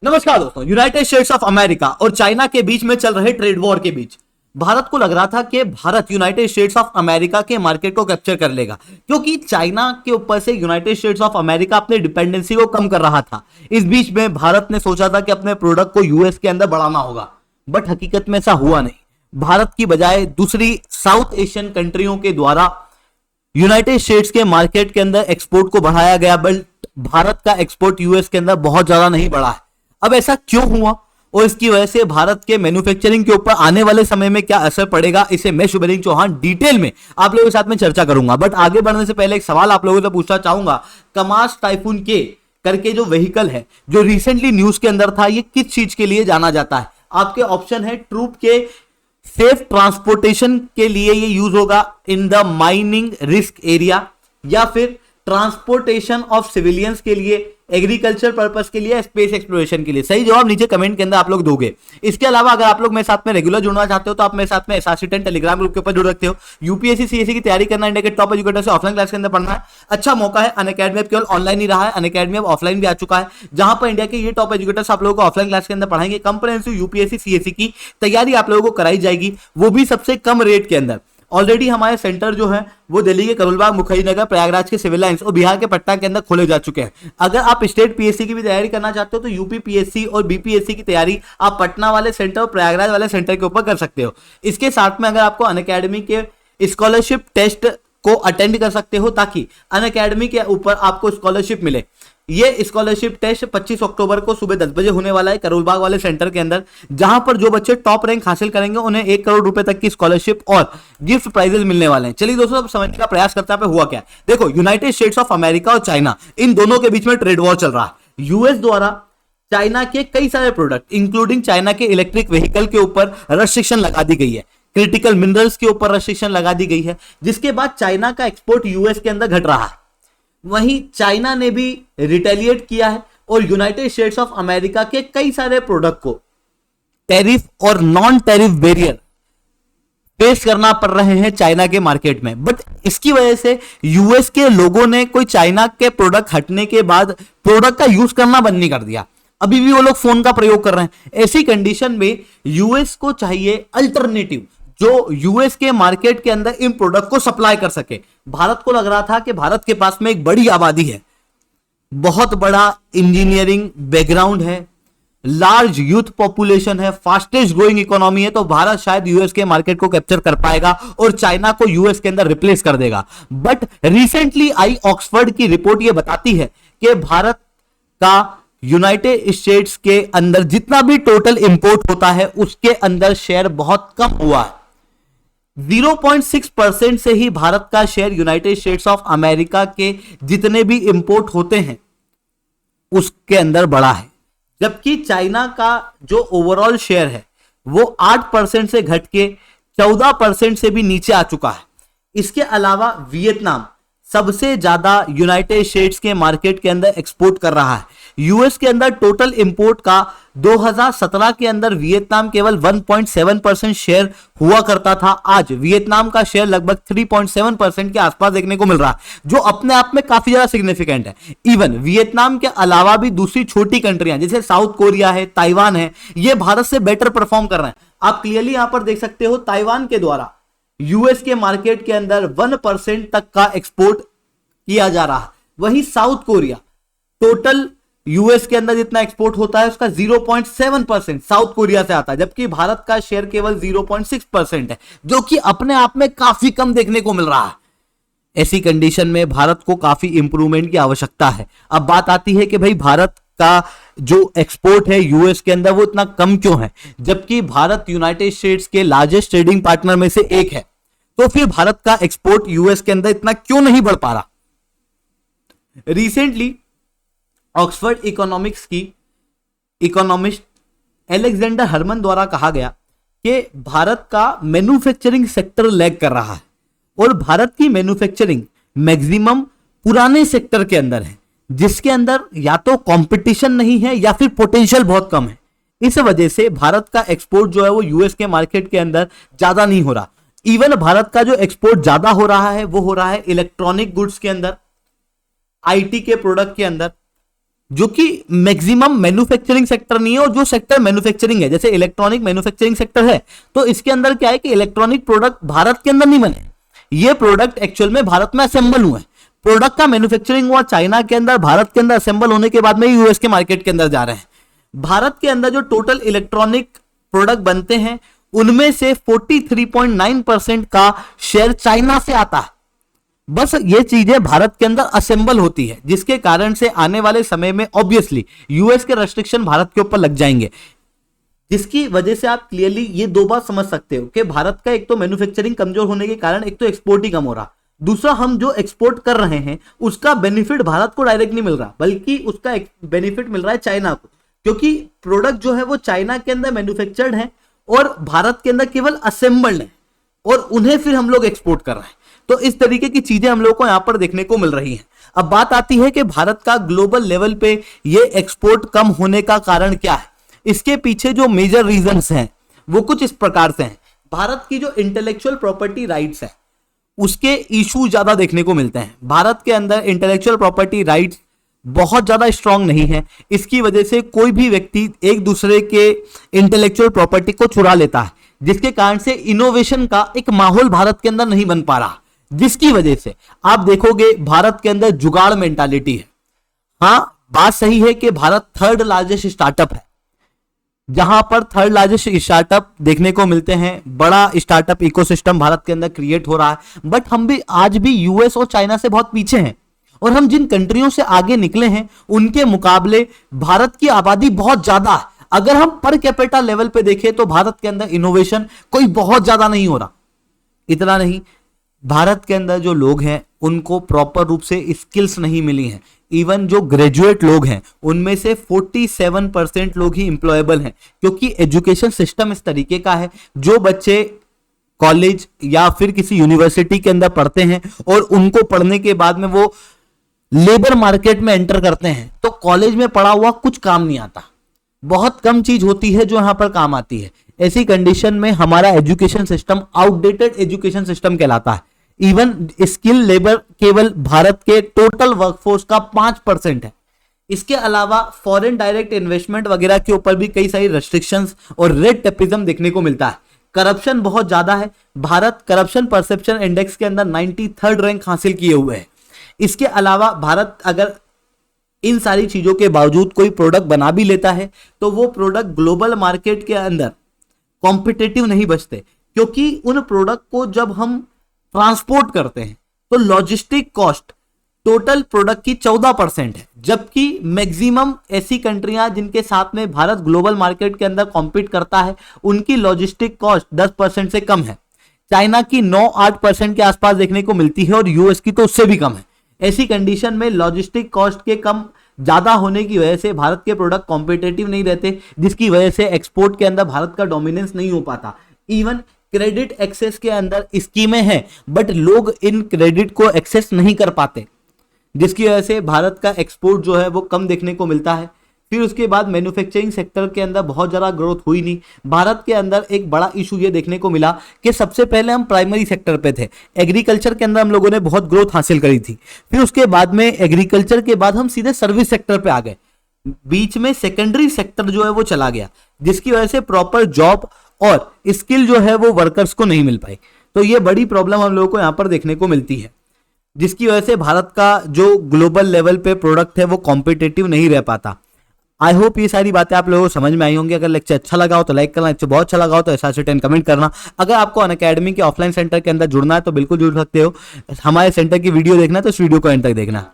नमस्कार दोस्तों, United states of America और चाइना के बीच में चल रहे ट्रेड वॉर के बीच भारत को लग रहा था कि Bharat United states of America के मार्केट को कैप्चर कर लेगा, क्योंकि चाइना के ऊपर से यूनाइटेड स्टेट्स ऑफ अमेरिका अपने डिपेंडेंसी को कम कर रहा था। इस बीच में भारत ने सोचा था कि अपने प्रोडक्ट को यूएस के अंदर बढ़ाना होगा, बट हकीकत में ऐसा हुआ नहीं। भारत की बजाय दूसरी साउथ एशियन कंट्रियों के द्वारा यूनाइटेड स्टेट्स के मार्केट के अंदर एक्सपोर्ट को बढ़ाया गया, बट भारत का एक्सपोर्ट यूएस के अंदर बहुत ज्यादा नहीं बढ़ा है। अब ऐसा क्यों हुआ और इसकी वजह से भारत के मैन्युफैक्चरिंग के ऊपर आने वाले समय में क्या असर पड़ेगा, इसे मैं शुभेंद्र चौहान डिटेल में आप लोगों के साथ में चर्चा करूंगा। बट आगे बढ़ने से पहले एक सवाल आप लोगों से पूछना चाहूंगा। कमास टाइफून के करके जो व्हीकल है जो रिसेंटली न्यूज के अंदर था, ये किस चीज के लिए जाना जाता है? आपके ऑप्शन है ट्रूप के सेफ ट्रांसपोर्टेशन के लिए ये यूज होगा in the mining risk area, या फिर ट्रांसपोर्टेशन ऑफ सिविलियंस के लिए, एग्रीकल्चर पर्पस के लिए, स्पेस एक्सप्लोरेशन के लिए। सही जवाब नीचे कमेंट के अंदर आप लोग दोगे। इसके अलावा अगर आप लोग मेरे साथ में रेगुलर जुड़ना चाहते हो तो आप मेरे साथ में SRC10 टेलीग्राम ग्रुप के ऊपर जुड़ सकते हो। यूपीएससी सीएससी की तैयारी करना, इंडिया के टॉप एजुकेटर से ऑफलाइन क्लास के अंदर पढ़ना है, अच्छा मौका है। अनअकैडमी अब केवल ऑनलाइन ही रहा है, अनअकैडमी अब ऑफलाइन भी आ चुका है, जहां पर इंडिया के ये टॉप एजुकेटर्स आप लोगों को ऑफलाइन क्लास के अंदर पढ़ाएंगे। कंप्रिहेंसिव यूपीएससी सीएससी की तैयारी आप लोगों को कराई जाएगी, वो भी सबसे कम रेट के अंदर। ऑलरेडी हमारे सेंटर जो है वो दिल्ली के करोलबाग, मुखर्जीनगर, प्रयागराज के सिविल लाइंस और बिहार के पटना के अंदर खोले जा चुके हैं। अगर आप स्टेट पीएससी की भी तैयारी करना चाहते हो तो यूपी पीएससी और बीपीएससी की तैयारी आप पटना वाले सेंटर और प्रयागराज वाले सेंटर के ऊपर कर सकते हो। इसके साथ में अगर आपको अनअकैडमी के स्कॉलरशिप टेस्ट को अटेंड कर सकते हो ताकि अनअकैडमी के ऊपर आपको स्कॉलरशिप मिले। ये स्कॉलरशिप टेस्ट 25 अक्टूबर को सुबह 10 बजे होने वाला है करोलबाग वाले सेंटर के अंदर, जहां पर जो बच्चे टॉप रैंक हासिल करेंगे उन्हें 1 करोड़ रुपए तक की स्कॉलरशिप और गिफ्ट प्राइजेस मिलने वाले हैं। चलिए दोस्तों, अब समझने का प्रयास करते हैं हुआ क्या। देखो, यूनाइटेड स्टेट्स ऑफ अमेरिका और चाइना, इन दोनों के बीच में ट्रेड वॉर चल रहा है। यूएस द्वारा चाइना के कई सारे प्रोडक्ट इंक्लूडिंग चाइना के इलेक्ट्रिक व्हीकल के ऊपर रेस्ट्रिक्शन लगा दी गई है, क्रिटिकल मिनरल्स के ऊपर रेस्ट्रिक्शन लगा दी गई है, जिसके बाद चाइना का एक्सपोर्ट यूएस के अंदर घट रहा है। वहीं चाइना ने भी रिटेलिएट किया है और यूनाइटेड स्टेट्स ऑफ अमेरिका के कई सारे प्रोडक्ट को टैरिफ और नॉन टैरिफ बैरियर फेस करना पड़ रहे हैं चाइना के मार्केट में। बट इसकी वजह से यूएस के लोगों ने कोई चाइना के प्रोडक्ट हटने के बाद प्रोडक्ट का यूज करना बंद नहीं कर दिया, अभी भी वो लोग फोन का प्रयोग कर रहे हैं। ऐसी कंडीशन में यूएस को चाहिए अल्टरनेटिव जो यूएस के मार्केट के अंदर इन प्रोडक्ट को सप्लाई कर सके। भारत को लग रहा था कि भारत के पास में एक बड़ी आबादी है, बहुत बड़ा इंजीनियरिंग बैकग्राउंड है, लार्ज यूथ पॉपुलेशन है, फास्टेस्ट ग्रोइंग इकोनॉमी है, तो भारत शायद यूएस के मार्केट को कैप्चर कर पाएगा और चाइना को यूएस के अंदर रिप्लेस कर देगा। बट रिसेंटली आई ऑक्सफोर्ड की रिपोर्ट यह बताती है कि भारत का यूनाइटेड स्टेट्स के अंदर जितना भी टोटल इंपोर्ट होता है उसके अंदर शेयर बहुत कम हुआ है। 0.6% से ही भारत का share United states of America के जितने भी इंपोर्ट होते हैं उसके अंदर बढ़ा है, जबकि चाइना का जो ओवरऑल शेयर है वो 8% से घट के 14% से भी नीचे आ चुका है। इसके अलावा वियतनाम सबसे ज्यादा यूनाइटेड स्टेट्स के मार्केट के अंदर एक्सपोर्ट कर रहा है। यूएस के अंदर टोटल इंपोर्ट का 2017 के अंदर वियतनाम केवल 1.7% शेयर हुआ करता था। आज वियतनाम का शेयर लगभग 3.7% के आसपास देखने को मिल रहा है, जो अपने आप में काफी ज्यादा सिग्निफिकेंट है। इवन वियतनाम के अलावा भी दूसरी छोटी कंट्रियां जैसे साउथ कोरिया है, ताइवान है, ये भारत से बेटर परफॉर्म कर रहे हैं। आप क्लियरली यहां पर देख सकते हो, ताइवान के द्वारा यूएस के मार्केट के अंदर 1% तक का एक्सपोर्ट किया जा रहा है। वहीं साउथ कोरिया टोटल यूएस के अंदर जितना एक्सपोर्ट होता है उसका 0.7% साउथ कोरिया से आता है, जबकि भारत का शेयर केवल 0.6% है, जो कि अपने आप में काफी कम देखने को मिल रहा है। ऐसी कंडीशन में भारत को काफी इंप्रूवमेंट की आवश्यकता है। अब बात आती है कि भाई भारत का जो एक्सपोर्ट है यूएस के अंदर वो इतना कम क्यों है, जबकि भारत यूनाइटेड स्टेट्स के लार्जेस्ट ट्रेडिंग पार्टनर में से एक है, तो फिर भारत का एक्सपोर्ट यूएस के अंदर इतना क्यों नहीं बढ़ पा रहा? रिसेंटली ऑक्सफोर्ड इकोनॉमिक्स की इकोनॉमिस्ट एलेक्जेंडर हरमन द्वारा कहा गया कि भारत का मैन्युफैक्चरिंग सेक्टर लैग कर रहा है और भारत की मैन्युफैक्चरिंग मैक्सिमम पुराने सेक्टर के अंदर है, जिसके अंदर या तो कंपटीशन नहीं है या फिर पोटेंशियल बहुत कम है। इस वजह से भारत का एक्सपोर्ट जो है वो यूएस के मार्केट के अंदर ज्यादा नहीं हो रहा। इवन भारत का जो एक्सपोर्ट ज्यादा हो रहा है वो हो रहा है इलेक्ट्रॉनिक गुड्स के अंदर, आईटी के प्रोडक्ट के अंदर, जो कि मैक्सिमम मैन्युफैक्चरिंग सेक्टर नहीं है, और जो सेक्टर मैन्युफैक्चरिंग है जैसे इलेक्ट्रॉनिक मैन्युफैक्चरिंग सेक्टर है, तो इसके अंदर क्या है कि इलेक्ट्रॉनिक प्रोडक्ट भारत के अंदर नहीं बने, ये प्रोडक्ट एक्चुअल में भारत में असेंबल हुए, प्रोडक्ट का मैन्युफैक्चरिंग हुआ चाइना के अंदर, भारत के अंदर असेंबल होने के बाद में यूएस के मार्केट के अंदर जा रहे हैं। भारत के अंदर जो टोटल इलेक्ट्रॉनिक प्रोडक्ट बनते हैं उनमें से 43.9% का शेयर चाइना से आता है। बस ये चीजें भारत के अंदर असेंबल होती है, जिसके कारण से आने वाले समय में ऑब्वियसली यूएस के रेस्ट्रिक्शन भारत के ऊपर लग जाएंगे, जिसकी वजह से आप क्लियरली ये दो बात समझ सकते हो कि भारत का एक तो मैन्युफैक्चरिंग कमजोर होने के कारण एक तो एक्सपोर्ट ही कम हो रहा, दूसरा हम जो एक्सपोर्ट कर रहे हैं उसका बेनिफिट भारत को डायरेक्ट नहीं मिल रहा, बल्कि उसका बेनिफिट मिल रहा है चाइना को, क्योंकि प्रोडक्ट जो है वो चाइना के अंदर मैन्युफैक्चर्ड है और भारत के अंदर केवल असेंबल्ड है, और उन्हें फिर हम लोग एक्सपोर्ट कर रहे हैं। तो इस तरीके की चीजें हम लोग को यहां पर देखने को मिल रही हैं। अब बात आती है कि भारत का ग्लोबल लेवल पे ये एक्सपोर्ट कम होने का कारण क्या है। इसके पीछे जो मेजर रीजंस हैं वो कुछ इस प्रकार से हैं। भारत की जो इंटेलेक्चुअल प्रॉपर्टी राइट्स है उसके इशू ज्यादा देखने को मिलते हैं। भारत के अंदर इंटेलेक्चुअल प्रॉपर्टी राइट्स बहुत ज्यादा स्ट्रांग नहीं है, इसकी वजह से कोई भी व्यक्ति एक दूसरे के इंटेलेक्चुअल प्रॉपर्टी को चुरा लेता है, जिसके कारण से इनोवेशन का एक माहौल भारत के अंदर नहीं बन पा रहा, जिसकी वजह से आप देखोगे भारत के अंदर जुगाड़ मेंटालिटी है। हाँ, बात सही है कि भारत थर्ड लार्जेस्ट स्टार्टअप है, जहां पर थर्ड लार्जेस्ट स्टार्टअप देखने को मिलते हैं, बड़ा स्टार्टअप इकोसिस्टम भारत के अंदर क्रिएट हो रहा है, बट हम भी आज भी यूएस और चाइना से बहुत पीछे हैं, और हम जिन कंट्रियों से आगे निकले हैं उनके मुकाबले भारत की आबादी बहुत ज्यादा है। अगर हम पर कैपिटा लेवल पे देखें तो भारत के अंदर इनोवेशन कोई बहुत ज्यादा नहीं हो रहा। इतना नहीं, भारत के अंदर जो लोग हैं उनको प्रॉपर रूप से स्किल्स नहीं मिली हैं। इवन जो ग्रेजुएट लोग हैं उनमें से 47% लोग ही एम्प्लॉयबल हैं, क्योंकि एजुकेशन सिस्टम इस तरीके का है, जो बच्चे कॉलेज या फिर किसी यूनिवर्सिटी के अंदर पढ़ते हैं और उनको पढ़ने के बाद में वो लेबर मार्केट में एंटर करते हैं, तो कॉलेज में पढ़ा हुआ कुछ काम नहीं आता, बहुत कम चीज होती है जो यहां पर काम आती है। ऐसी कंडीशन में हमारा education system outdated education system कहलाता है। इवन स्किल लेबर केवल भारत के टोटल वर्कफोर्स का 5% है। इसके अलावा फॉरेन डायरेक्ट इन्वेस्टमेंट वगैरह के ऊपर भी कई सारी रेस्ट्रिक्शंस और रेड टेपिज्म देखने को मिलता है। करप्शन बहुत ज्यादा है। भारत करप्शन परसेप्शन इंडेक्स के अंदर 93rd रैंक हासिल किए हुए है। इसके अलावा भारत अगर इन सारी चीजों के बावजूद कोई प्रोडक्ट बना भी लेता है तो वो प्रोडक्ट ग्लोबल मार्केट के अंदर कॉम्पिटिटिव नहीं बचते, क्योंकि उन प्रोडक्ट को जब हम ट्रांसपोर्ट करते हैं तो लॉजिस्टिक कॉस्ट टोटल प्रोडक्ट की 14% है, जबकि मैक्सिमम ऐसी कंट्रियां जिनके साथ में भारत ग्लोबल मार्केट के अंदर कॉम्पीट करता है उनकी लॉजिस्टिक कॉस्ट 10% से कम है। चाइना की 9-8% के आसपास देखने को मिलती है और यूएस की तो उससे भी कम है। ऐसी कंडीशन में लॉजिस्टिक कॉस्ट के कम ज्यादा होने की वजह से भारत के प्रोडक्ट कॉम्पिटिटिव नहीं रहते, जिसकी वजह से एक्सपोर्ट के अंदर भारत का डोमिनेंस नहीं हो पाता। इवन क्रेडिट एक्सेस के अंदर स्कीमें हैं, बट लोग इन क्रेडिट को एक्सेस नहीं कर पाते, जिसकी वजह से भारत का एक्सपोर्ट जो है वो कम देखने को मिलता है। फिर उसके बाद मैन्युफैक्चरिंग सेक्टर के अंदर बहुत ज़्यादा ग्रोथ हुई नहीं। भारत के अंदर एक बड़ा इशू ये देखने को मिला कि सबसे पहले हम प्राइमरी सेक्टर पे थे, एग्रीकल्चर के अंदर हम लोगों ने बहुत ग्रोथ हासिल करी थी। फिर उसके बाद में एग्रीकल्चर के बाद हम सीधे सर्विस सेक्टर पे आ गए, बीच में सेकेंडरी सेक्टर जो है वो चला गया, जिसकी वजह से प्रॉपर जॉब और स्किल जो है वो वर्कर्स को नहीं मिल पाई। तो ये बड़ी प्रॉब्लम हम लोगों को यहाँ पर देखने को मिलती है, जिसकी वजह से भारत का जो ग्लोबल लेवल पे प्रोडक्ट है वो कॉम्पिटिटिव नहीं रह पाता। आई होप ये सारी बातें आप लोगों को समझ में आई होंगी। अगर लेक्चर अच्छा लगा हो तो लाइक करना, लेक्चर बहुत अच्छा लगा हो तो ऐसा से 10 कमेंट करना। अगर आपको अनअकैडमी के ऑफलाइन सेंटर के अंदर जुड़ना है तो बिल्कुल जुड़ सकते हो। हमारे सेंटर की वीडियो देखना है तो इस वीडियो को एंड तक देखना।